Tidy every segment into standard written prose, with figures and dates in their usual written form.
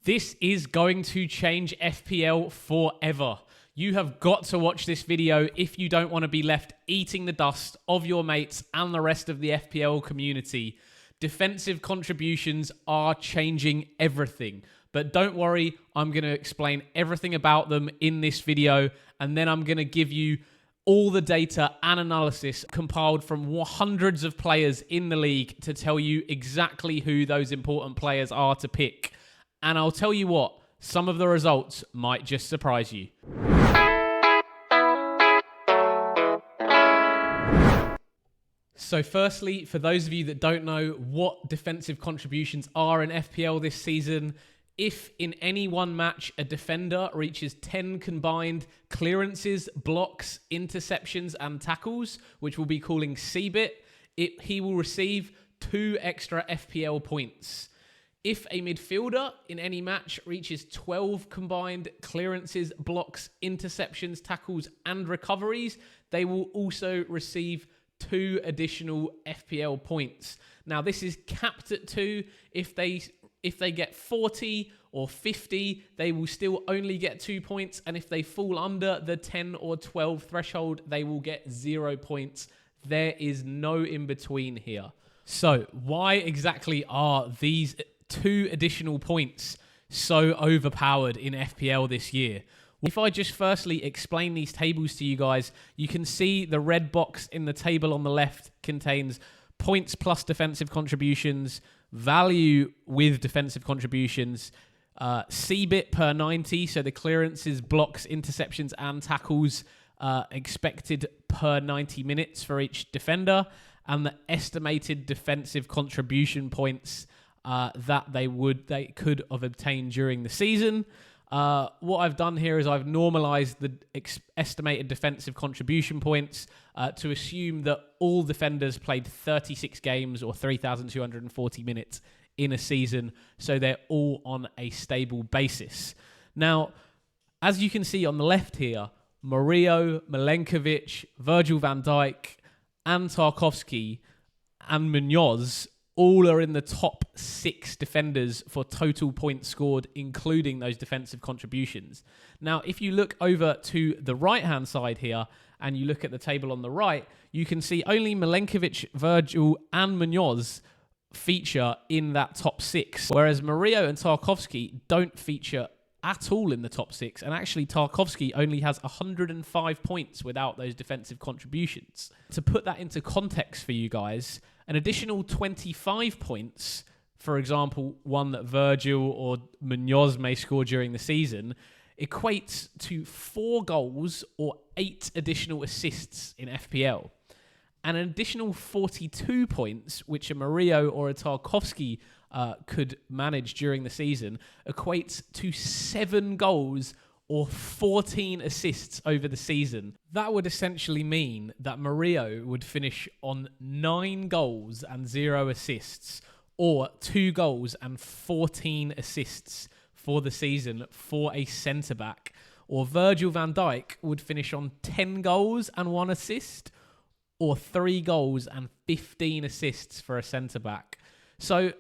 This is going to change FPL forever. You have got to watch this video if you don't want to be left eating the dust of your mates and the rest of the FPL community. Defensive contributions are changing everything. But don't worry, I'm going to explain everything about them in this video, and then I'm going to give you all the data and analysis compiled from hundreds of players in the league to tell you exactly who those important players are to pick. And I'll tell you what, some of the results might just surprise you. So firstly, for those of you that don't know what defensive contributions are in FPL this season, if in any one match a defender reaches 10 combined clearances, blocks, interceptions and tackles, which we'll be calling CBIT, he will receive 2 extra FPL points. If a midfielder in any match reaches 12 combined clearances, blocks, interceptions, tackles and recoveries, they will also receive 2 additional FPL points. Now this is capped at 2. If they get 40 or 50, they will still only get 2 points. And if they fall under the 10 or 12 threshold, they will get 0 points. There is no in between here. So why exactly are these 2 additional points so overpowered in FPL this year? If I just firstly explain these tables to you guys, you can see the red box in the table on the left contains points plus defensive contributions, value with defensive contributions, CBIT per 90, so the clearances, blocks, interceptions and tackles expected per 90 minutes for each defender, and the estimated defensive contribution points that they could have obtained during the season. What I've done here is I've normalized the estimated defensive contribution points to assume that all defenders played 36 games or 3,240 minutes in a season, so they're all on a stable basis. Now, as you can see on the left here, Murillo, Milenkovic, Virgil van Dijk, and Tarkowski and Munoz all are in the top 6 defenders for total points scored, including those defensive contributions. Now, if you look over to the right-hand side here, and you look at the table on the right, you can see only Milenkovic, Virgil, and Munoz feature in that top 6, whereas Murillo and Tarkowski don't feature at all in the top 6, and actually Tarkowski only has 105 points without those defensive contributions. To put that into context for you guys, an additional 25 points, for example, one that Virgil or Munoz may score during the season, equates to 4 goals or 8 additional assists in FPL. And an additional 42 points, which a Murillo or a Tarkowski could manage during the season, equates to 7 goals or 14 assists over the season. That would essentially mean that Murillo would finish on 9 goals and 0 assists, or 2 goals and 14 assists for the season for a centre-back. Or Virgil van Dijk would finish on 10 goals and 1 assist, or 3 goals and 15 assists for a centre-back. So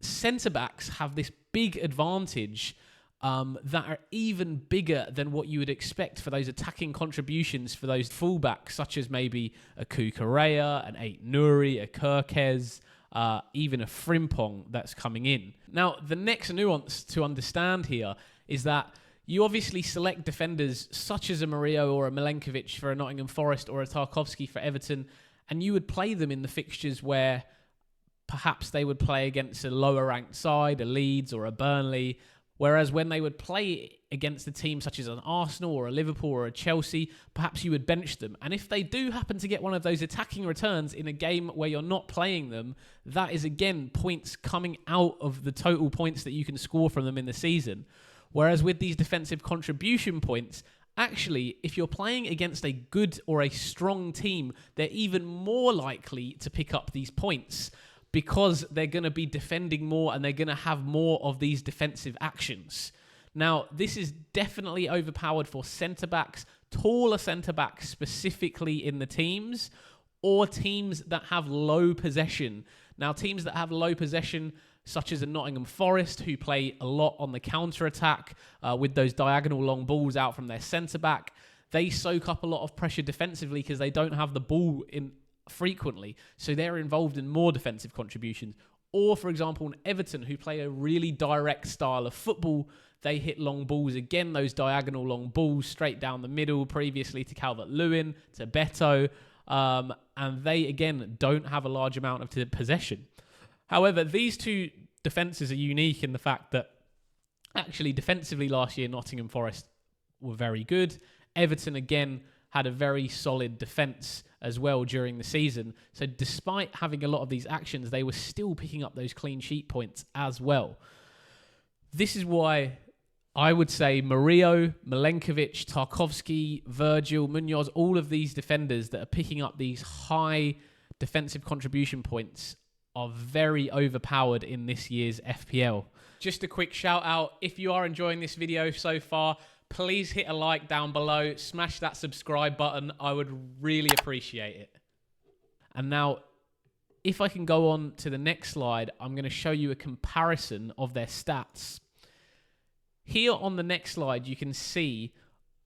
centre-backs have this big advantage that are even bigger than what you would expect for those attacking contributions for those fullbacks, such as maybe a Cucurella, an Ait-Nouri, a Kirkez, even a Frimpong that's coming in. Now, the next nuance to understand here is that you obviously select defenders such as a Murillo or a Milenkovic for a Nottingham Forest or a Tarkowski for Everton, and you would play them in the fixtures where perhaps they would play against a lower ranked side, a Leeds or a Burnley, whereas when they would play against a team such as an Arsenal or a Liverpool or a Chelsea, perhaps you would bench them. And if they do happen to get one of those attacking returns in a game where you're not playing them, that is again points coming out of the total points that you can score from them in the season. Whereas with these defensive contribution points, actually, if you're playing against a good or a strong team, they're even more likely to pick up these points, because they're going to be defending more and they're going to have more of these defensive actions. Now, this is definitely overpowered for centre-backs, taller centre-backs specifically in the teams, or teams that have low possession. Now, teams that have low possession such as a Nottingham Forest, who play a lot on the counter-attack with those diagonal long balls out from their centre-back. They soak up a lot of pressure defensively because they don't have the ball in frequently, so they're involved in more defensive contributions. Or, for example, an Everton, who play a really direct style of football. They hit long balls, again, those diagonal long balls straight down the middle, previously to Calvert-Lewin, to Beto, and they, again, don't have a large amount of possession. However, these two defences are unique in the fact that actually defensively last year, Nottingham Forest were very good. Everton, again, had a very solid defence as well during the season. So despite having a lot of these actions, they were still picking up those clean sheet points as well. This is why I would say Murillo, Milenkovic, Tarkowski, Virgil, Munoz, all of these defenders that are picking up these high defensive contribution points are very overpowered in this year's FPL. Just a quick shout out, if you are enjoying this video so far, please hit a like down below, smash that subscribe button, I would really appreciate it. And now, if I can go on to the next slide, I'm going to show you a comparison of their stats. Here on the next slide, you can see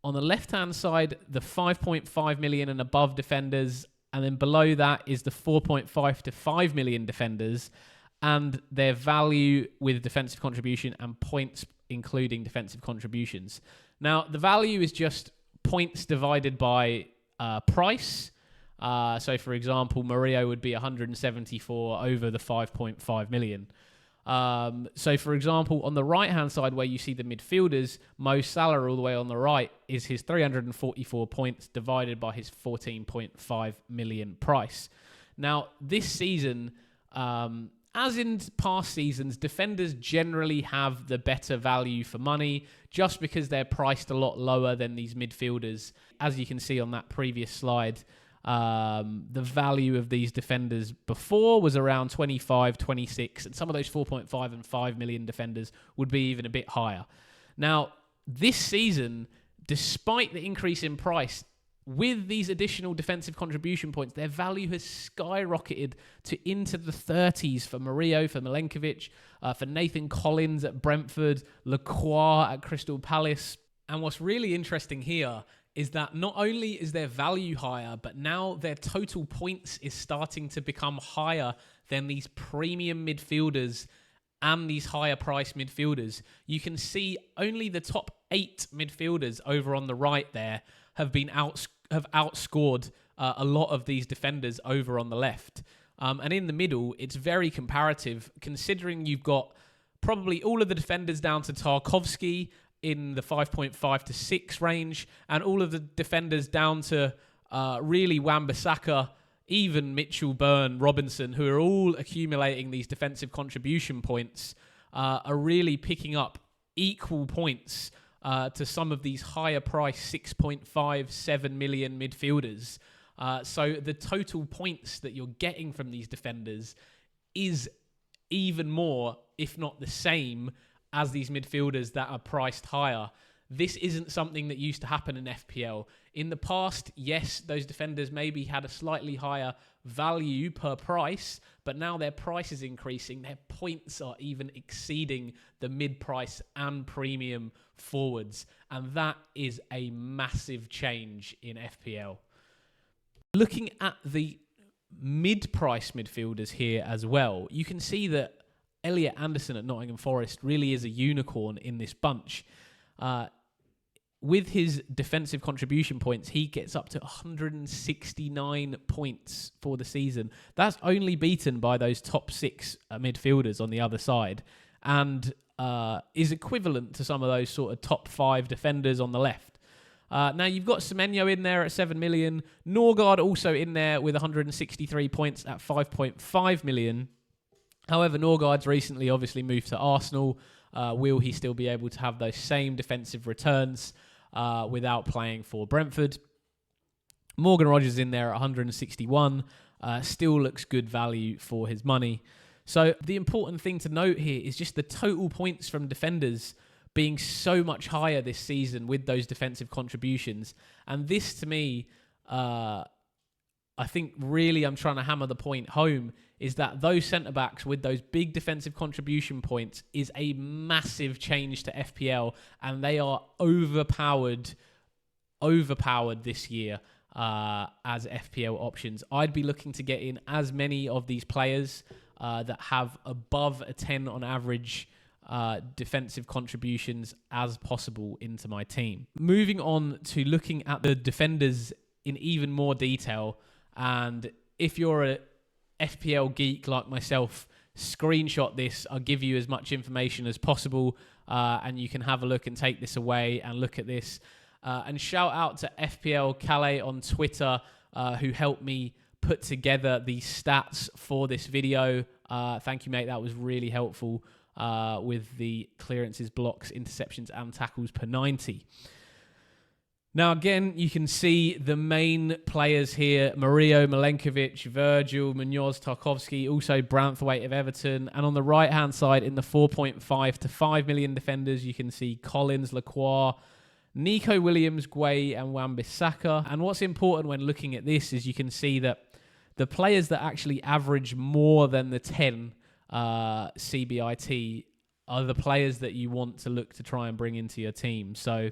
on the left-hand side, the 5.5 million and above defenders, and then below that is the 4.5 to 5 million defenders, and their value with defensive contribution and points including defensive contributions. Now, the value is just points divided by price. So, for example, Murillo would be 174 over the 5.5 million. So, for example, on the right-hand side where you see the midfielders, Mo Salah all the way on the right is his 344 points divided by his 14.5 million price. Now, this season, as in past seasons, defenders generally have the better value for money just because they're priced a lot lower than these midfielders. As you can see on that previous slide, the value of these defenders before was around 25, 26, and some of those 4.5 and 5 million defenders would be even a bit higher. Now, this season, despite the increase in price, with these additional defensive contribution points, their value has skyrocketed to into the 30s for Murillo, for Milenkovic, for Nathan Collins at Brentford, Lacroix at Crystal Palace. And what's really interesting here is that not only is their value higher, but now their total points is starting to become higher than these premium midfielders and these higher price midfielders. You can see only the top 8 midfielders over on the right there have outscored a lot of these defenders over on the left. And in the middle, it's very comparative, considering you've got probably all of the defenders down to Tarkowski in the 5.5 to 6 range, and all of the defenders down to really Wan-Bissaka, even Mitchell, Byrne, Robinson, who are all accumulating these defensive contribution points, are really picking up equal points to some of these higher price 6.5, 7 million midfielders. So the total points that you're getting from these defenders is even more, if not the same, as these midfielders that are priced higher. This isn't something that used to happen in FPL. In the past, yes, those defenders maybe had a slightly higher value per price, but now their price is increasing. Their points are even exceeding the mid-price and premium forwards. And that is a massive change in FPL. Looking at the mid-price midfielders here as well, you can see that Elliot Anderson at Nottingham Forest really is a unicorn in this bunch. With his defensive contribution points, he gets up to 169 points for the season. That's only beaten by those top 6 midfielders on the other side, and is equivalent to some of those sort of top 5 defenders on the left. Now, you've got Semenyo in there at 7 million. Norgard also in there with 163 points at 5.5 million. However, Norgard's recently obviously moved to Arsenal. Will he still be able to have those same defensive returns without playing for Brentford? Morgan Rogers in there at 161. Still looks good value for his money. So the important thing to note here is just the total points from defenders being so much higher this season with those defensive contributions. And this, to me, I I think really I'm trying to hammer the point home is that those centre-backs with those big defensive contribution points is a massive change to FPL, and they are overpowered this year as FPL options. I'd be looking to get in as many of these players that have above a 10 on average defensive contributions as possible into my team. Moving on to looking at the defenders in even more detail, and if you're a FPL geek like myself, screenshot this. I'll give you as much information as possible, and you can have a look and take this away and look at this. And shout out to FPL Calais on Twitter, who helped me put together the stats for this video. Thank you, mate. That was really helpful with the clearances, blocks, interceptions, and tackles per 90. Now, again, you can see the main players here: Mario, Milenkovic, Virgil, Munoz, Tarkovsky, also Branthwaite of Everton. And on the right-hand side, in the 4.5 to 5 million defenders, you can see Collins, Lacroix, Nico Williams, Gueye, and Wan-Bissaka. And what's important when looking at this is you can see that the players that actually average more than the 10 CBIT are the players that you want to look to try and bring into your team. So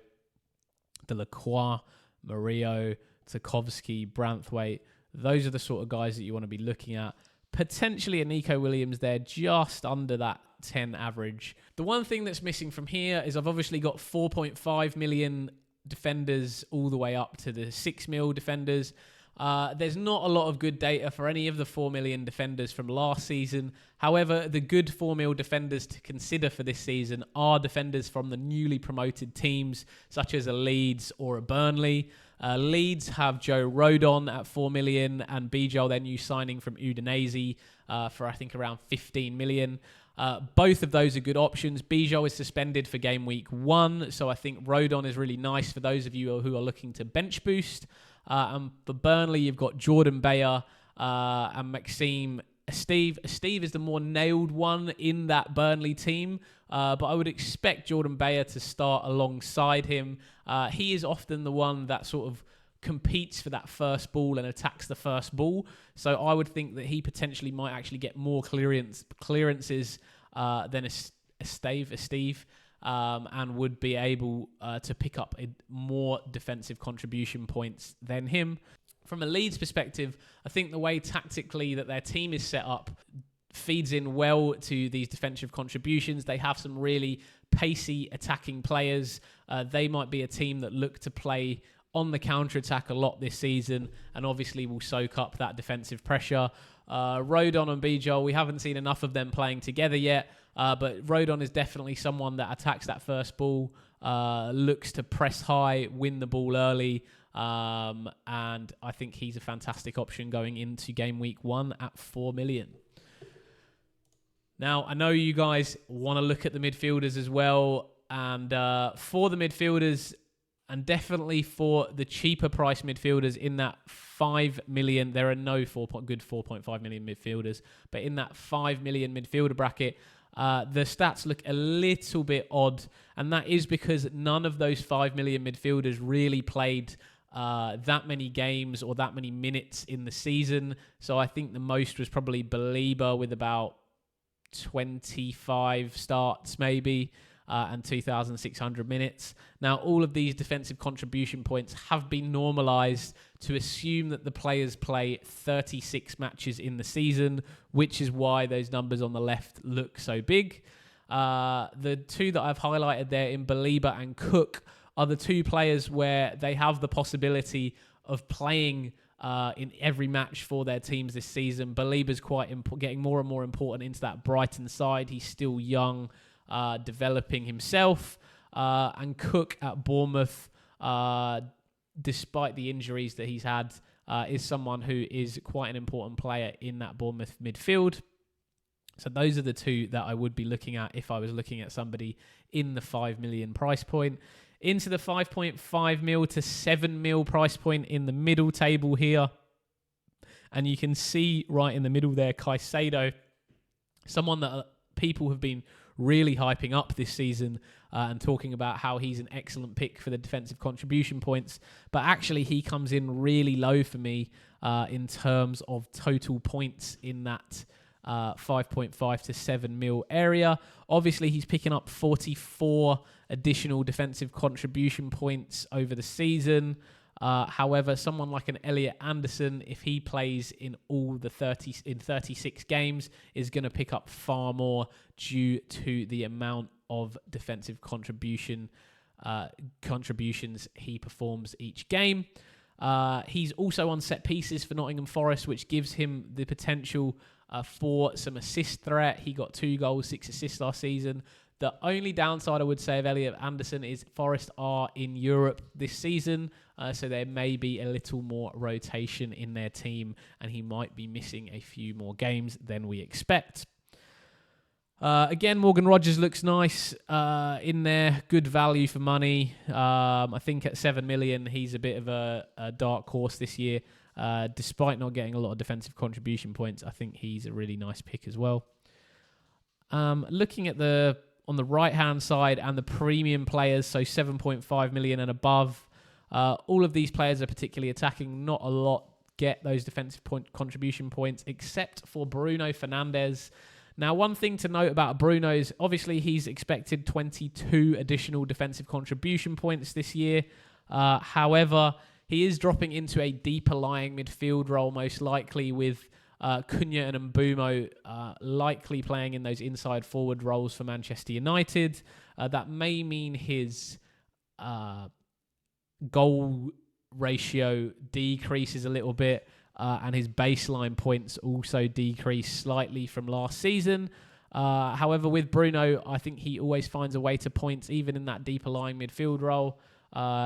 the Lacroix, Mario, Tarkovsky, Branthwaite, those are the sort of guys that you want to be looking at. Potentially a Nico Williams there, just under that 10 average. The one thing that's missing from here is I've obviously got 4.5 million defenders all the way up to the 6 mil defenders. There's not a lot of good data for any of the 4 million defenders from last season. However, the good 4 mil defenders to consider for this season are defenders from the newly promoted teams, such as a Leeds or a Burnley. Leeds have Joe Rodon at 4 million and Bijol, their new signing from Udinese, for I think around 15 million. Both of those are good options. Bijol is suspended for game week 1, so I think Rodon is really nice for those of you who are looking to bench boost. And for Burnley, you've got Jordan Bayer and Maxime Steve. Steve is the more nailed one in that Burnley team, but I would expect Jordan Bayer to start alongside him. He is often the one that sort of competes for that first ball and attacks the first ball. So I would think that he potentially might actually get more clearances than a Steve. And would be able to pick up more defensive contribution points than him. From a Leeds perspective, I think the way tactically that their team is set up feeds in well to these defensive contributions. They have some really pacey attacking players. They might be a team that look to play on the counter-attack a lot this season and obviously will soak up that defensive pressure. Rodon and Bijol, we haven't seen enough of them playing together yet, but Rodon is definitely someone that attacks that first ball, looks to press high, win the ball early, and I think he's a fantastic option going into game week 1 at 4 million. Now, I know you guys want to look at the midfielders as well, and for the midfielders, and definitely for the cheaper price midfielders in that 5 million, there are no good 4.5 million midfielders, but in that 5 million midfielder bracket, the stats look a little bit odd, and that is because none of those 5 million midfielders really played that many games or that many minutes in the season. So I think the most was probably Belieber with about 25 starts maybe, and 2,600 minutes. Now, all of these defensive contribution points have been normalized to assume that the players play 36 matches in the season, which is why those numbers on the left look so big. The two that I've highlighted there in Belieber and Cook are the two players where they have the possibility of playing in every match for their teams this season. Belieber's getting more and more important into that Brighton side. He's still young, developing himself, and Cook at Bournemouth, despite the injuries that he's had, is someone who is quite an important player in that Bournemouth midfield. So those are the two that I would be looking at if I was looking at somebody in the 5 million price point. Into the 5.5 mil to 7 mil price point in the middle table here. And you can see right in the middle there, Caicedo, someone that people have been really hyping up this season and talking about how he's an excellent pick for the defensive contribution points. But actually, he comes in really low for me in terms of total points in that 5.5 to 7 mil area. Obviously, he's picking up 44 additional defensive contribution points over the season. However, someone like an Elliot Anderson, if he plays in all the 36 games, is going to pick up far more due to the amount of defensive contributions he performs each game. He's also on set pieces for Nottingham Forest, which gives him the potential for some assist threat. He got 2 goals, 6 assists last season. The only downside I would say of Elliot Anderson is Forest are in Europe this season, so there may be a little more rotation in their team, and he might be missing a few more games than we expect. Again, Morgan Rogers looks nice in there. Good value for money. I think at 7 million, he's a bit of a dark horse this year. Despite not getting a lot of defensive contribution points, I think he's a really nice pick as well. Looking at on the right-hand side and the premium players, so 7.5 million and above, all of these players are particularly attacking. Not a lot get those defensive contribution points, except for Bruno Fernandes. Now, one thing to note about Bruno is obviously he's expected 22 additional defensive contribution points this year. However, he is dropping into a deeper lying midfield role, most likely with Cunha and Mbumo likely playing in those inside forward roles for Manchester United. That may mean his goal ratio decreases a little bit. And his baseline points also decrease slightly from last season. However, with Bruno, I think he always finds a way to points, even in that deeper lying midfield role.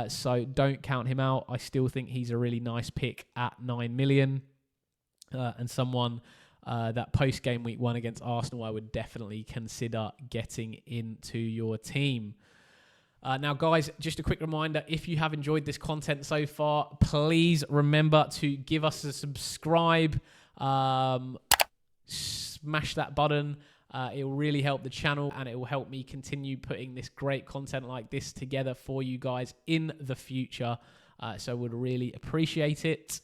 So don't count him out. I still think he's a really nice pick at 9 million. And someone that post-game week 1 against Arsenal, I would definitely consider getting into your team. Now, guys, just a quick reminder, if you have enjoyed this content so far, please remember to give us a subscribe. Smash that button. It will really help the channel, and it will help me continue putting this great content like this together for you guys in the future. So I would really appreciate it.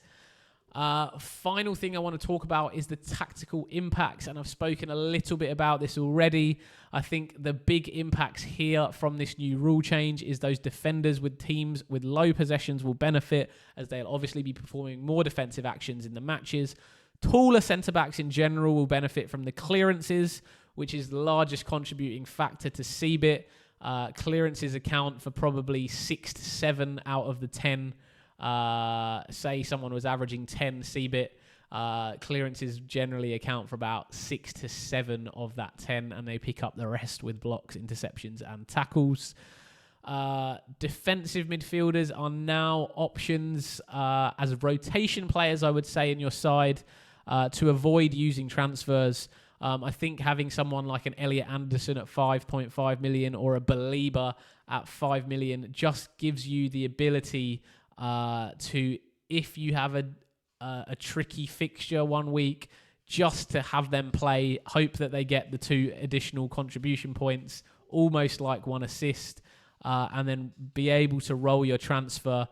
Final thing I want to talk about is the tactical impacts, and I've spoken a little bit about this already. I think the big impacts here from this new rule change is those defenders with teams with low possessions will benefit, as they'll obviously be performing more defensive actions in the matches. Taller centre-backs in general will benefit from the clearances, which is the largest contributing factor to CBIT. Clearances account for probably 6 to 7 out of the 10. Say someone was averaging 10 CBIT, clearances generally account for about 6 to 7 of that 10, and they pick up the rest with blocks, interceptions, and tackles. Defensive midfielders are now options as rotation players, I would say, in your side to avoid using transfers. I think having someone like an Elliot Anderson at 5.5 million or a Belieber at 5 million just gives you the ability to, if you have a tricky fixture one week, just to have them play, hope that they get the 2 additional contribution points, almost like 1 assist, and then be able to roll your transfer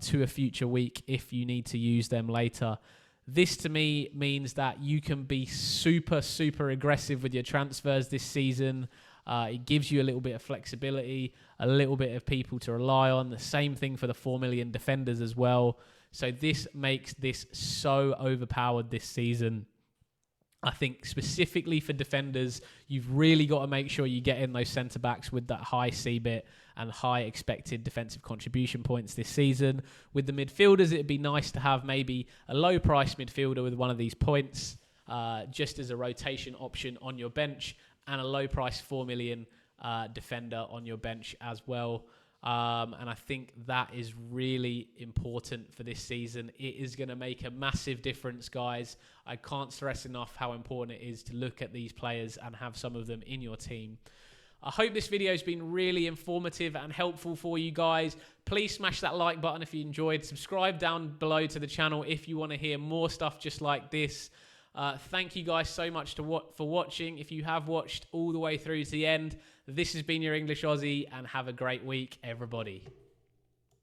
to a future week if you need to use them later. This, to me, means that you can be super, super aggressive with your transfers this season. It gives you a little bit of flexibility, a little bit of people to rely on. The same thing for the 4 million defenders as well. So this makes this so overpowered this season. I think specifically for defenders, you've really got to make sure you get in those centre-backs with that high CBIT and high expected defensive contribution points this season. With the midfielders, it'd be nice to have maybe a low-price midfielder with one of these points, just as a rotation option on your bench, and a low-price 4 million defender on your bench as well. And I think that is really important for this season. It is going to make a massive difference, guys. I can't stress enough how important it is to look at these players and have some of them in your team. I hope this video has been really informative and helpful for you guys. Please smash that like button if you enjoyed. Subscribe down below to the channel if you want to hear more stuff just like this. Thank you guys so much for watching. If you have watched all the way through to the end, this has been your English Aussie, and have a great week, everybody.